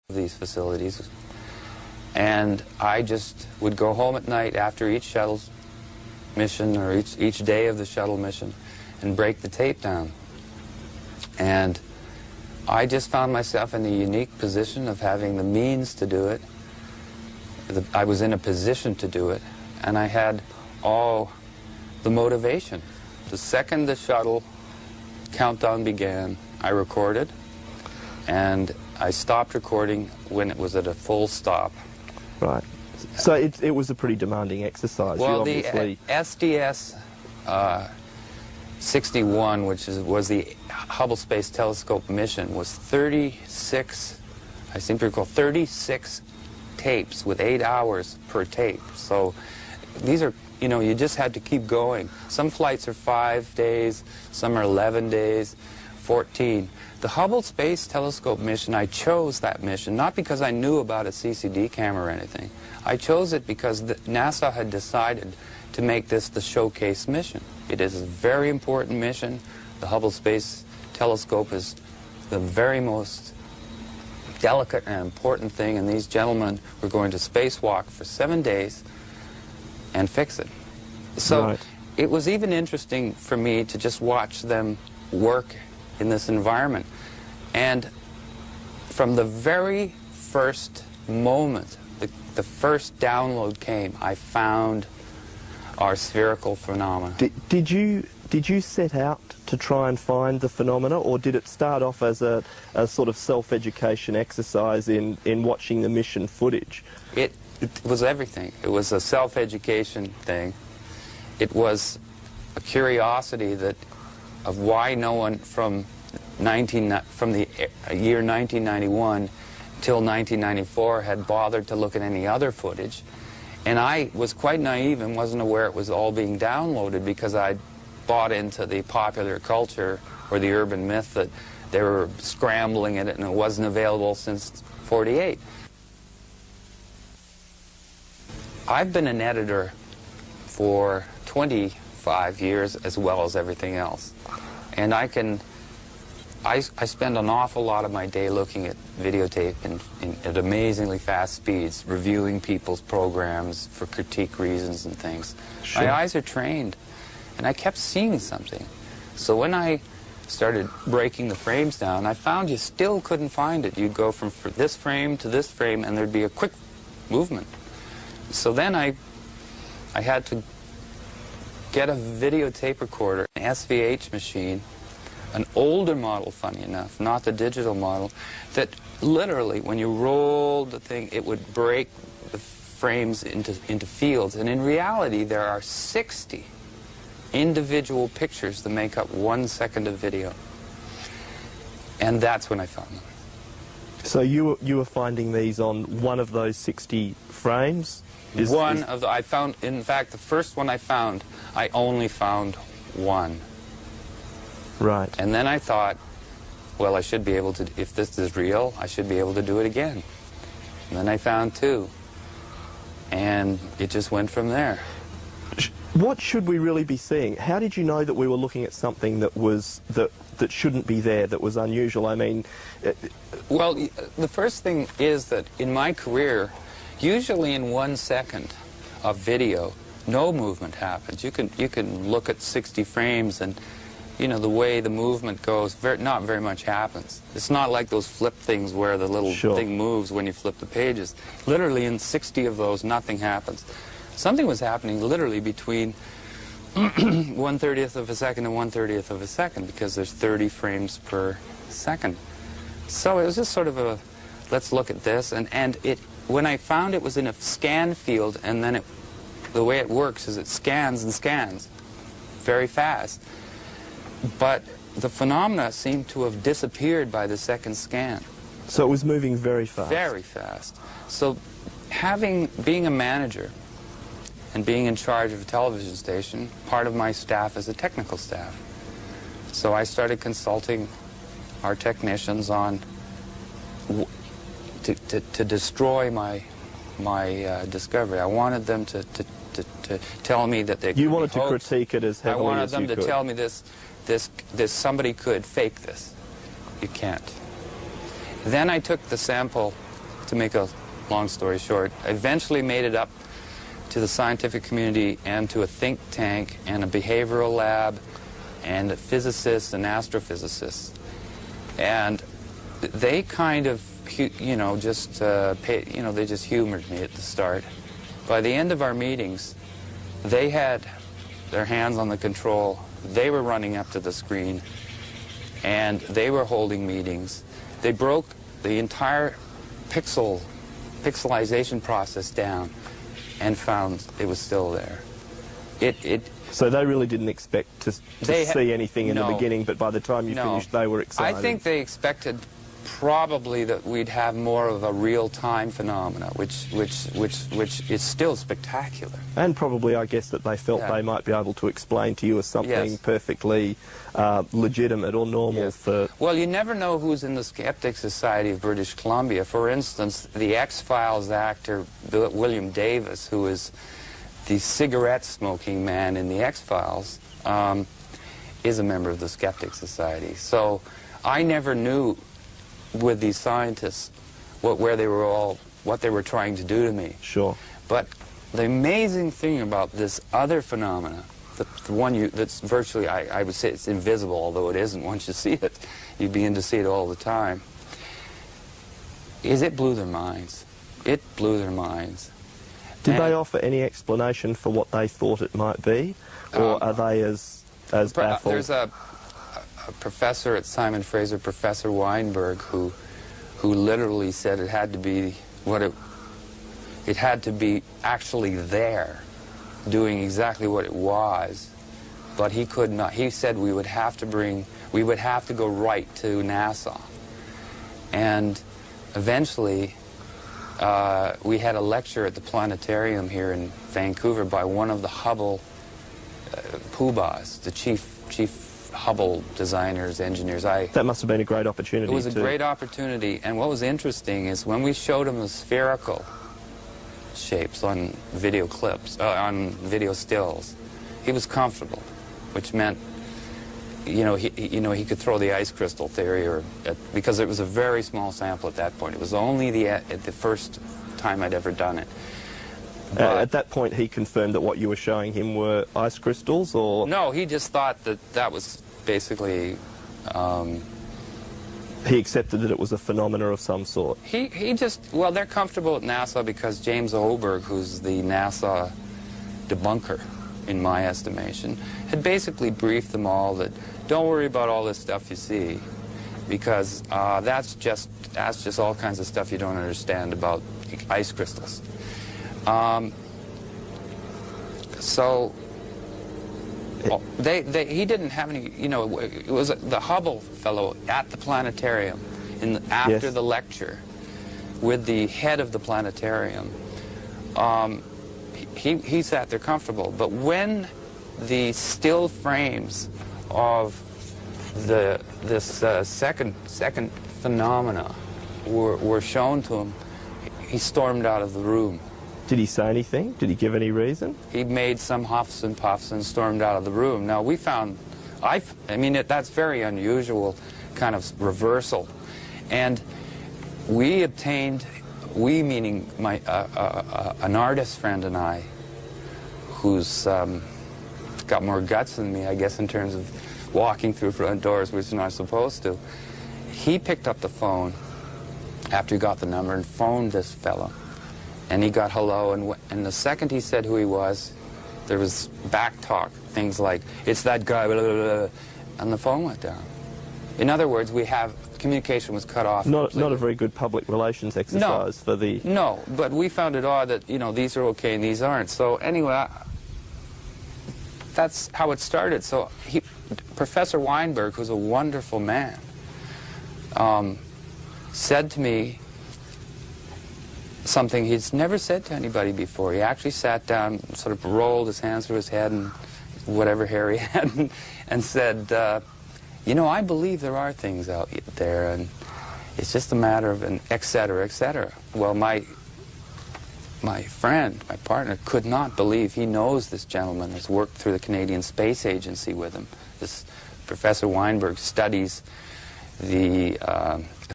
these facilities, and I just would go home at night after each shuttle mission or each day of the shuttle mission and break the tape down. And I just found myself in the unique position of having the means to do it. I was in a position to do it, and I had all the motivation. The second the shuttle countdown began, I recorded, and I stopped recording when it was at a full stop. Right. So it was a pretty demanding exercise. Well, you obviously... the SDS 61, which was the Hubble Space Telescope mission, was 36, I seem to recall, 36 tapes with 8 hours per tape. So these are, you know, you just had to keep going. Some flights are 5 days, some are 11 days, 14. The Hubble Space Telescope mission, I chose that mission, not because I knew about a CCD camera or anything. I chose it because NASA had decided to make this the showcase mission. It is a very important mission. The Hubble Space Telescope is the very most delicate and important thing, and these gentlemen were going to spacewalk for 7 days and fix it. So right. It was even interesting for me to just watch them work in this environment. And from the very first moment, the first download came, I found our spherical phenomena. Did you set out to try and find the phenomena, or did it start off as a sort of self-education exercise in watching the mission footage? It was everything. It was a self-education thing. It was a curiosity of why no one from the year 1991 till 1994 had bothered to look at any other footage. And I was quite naive and wasn't aware it was all being downloaded, because I bought into the popular culture or the urban myth that they were scrambling at it and it wasn't available since '48. I've been an editor for 25 years as well as everything else. And I spend an awful lot of my day looking at videotape at amazingly fast speeds, reviewing people's programs for critique reasons and things. Sure. My eyes are trained, and I kept seeing something. So when I started breaking the frames down, I found you still couldn't find it. You'd go from this frame to this frame, and there'd be a quick movement. So then I had to get a videotape recorder, an SVH machine, an older model, funny enough, not the digital model, that literally, when you rolled the thing, it would break the frames into fields. And in reality, there are 60 individual pictures that make up 1 second of video. And that's when I found them. So you were finding these on one of those 60 frames? I found, in fact, the first one I found, I only found one. Right. And then I thought, well, I should be able to, if this is real, I should be able to do it again. And then I found 2. And it just went from there. What should we really be seeing? How did you know that we were looking at something that was that shouldn't be there, that was unusual? I mean... Well, the first thing is that in my career, usually in 1 second of video, no movement happens. You can look at 60 frames and, you know, the way the movement goes, not very much happens. It's not like those flip things where the little Sure. thing moves when you flip the pages. Literally in 60 of those, nothing happens. Something was happening literally between 1/30th of a second and 1/30th of a second, because there's 30 frames per second. So it was just sort of a, let's look at this. And when I found it was in a scan field, and then the way it works is it scans and scans very fast. But the phenomena seemed to have disappeared by the second scan. So it was moving very fast? Very fast. So being a manager and being in charge of a television station, part of my staff is a technical staff. So I started consulting our technicians on to destroy my discovery. I wanted them to tell me that they could You wanted be to hoaxed. critique it as heavily as you could. I wanted them to tell me this somebody could fake this. You can't. Then I took the sample to make a long story short, eventually made it up to the scientific community and to a think tank and a behavioral lab and physicists and astrophysicists. And they kind of, you know, just they just humored me at the start. By the end of our meetings, they had their hands on the control. They were running up to the screen, and they were holding meetings. They broke the entire pixelization process down and found it was still there. So they really didn't expect to see anything in the beginning, but by the time you finished, they were excited. I think they expected probably that we'd have more of a real-time phenomena, which is still spectacular. And probably, I guess, that they felt they might be able to explain to you as something perfectly legitimate or normal for... Well, you never know who's in the Skeptic Society of British Columbia. For instance, the X-Files actor William Davis, who is the cigarette-smoking man in the X-Files, is a member of the Skeptic Society. So I never knew with these scientists what they were trying to do to me. Sure. But the amazing thing about this other phenomena, the one that's virtually, I would say it's invisible, although it isn't once you see it. You begin to see it all the time. Is it blew their minds. It blew their minds. Did they offer any explanation for what they thought it might be? Or are they as baffled? There's a professor at Simon Fraser, Professor Weinberg, who literally said it had to be it had to be actually there, doing exactly what it was, but he could not. He said we would have to go right to NASA, and eventually we had a lecture at the planetarium here in Vancouver by one of the Hubble poobahs, the chief Hubble designers, engineers. That must have been a great opportunity. It was a great opportunity, and what was interesting is when we showed him the spherical shapes on video clips, on video stills, he was comfortable, which meant, he could throw the ice crystal theory, because it was a very small sample at that point. It was only the first time I'd ever done it. At that point, he confirmed that what you were showing him were ice crystals, or...? No, he just thought that was basically... He accepted that it was a phenomena of some sort. He just... Well, they're comfortable at NASA because James Oberg, who's the NASA debunker, in my estimation, had basically briefed them all that don't worry about all this stuff you see, because that's just all kinds of stuff you don't understand about ice crystals. So he didn't have any, it was the Hubble fellow at the planetarium after the lecture with the head of the planetarium. He sat there comfortable, but when the still frames of this second phenomena were shown to him, he stormed out of the room. Did he say anything? Did he give any reason? He made some huffs and puffs and stormed out of the room. Now, we found, that's very unusual kind of reversal. And we obtained, we meaning an artist friend and I, who's got more guts than me, I guess, in terms of walking through front doors, which he's not supposed to. He picked up the phone after he got the number and phoned this fellow. And he got hello, and the second he said who he was, there was back talk, things like, it's that guy, blah, blah, blah, and the phone went down. In other words, communication was cut off. Not a very good public relations exercise for the... No, but we found it odd that, these are okay and these aren't. So anyway, that's how it started. So Professor Weinberg, who's a wonderful man, said to me something he's never said to anybody before. He actually sat down, sort of rolled his hands through his head and whatever hair he had, and said, I believe there are things out there, and it's just a matter of an et cetera, et cetera. Well, my friend, my partner, could not believe. He knows this gentleman, has worked through the Canadian Space Agency with him. This Professor Weinberg studies the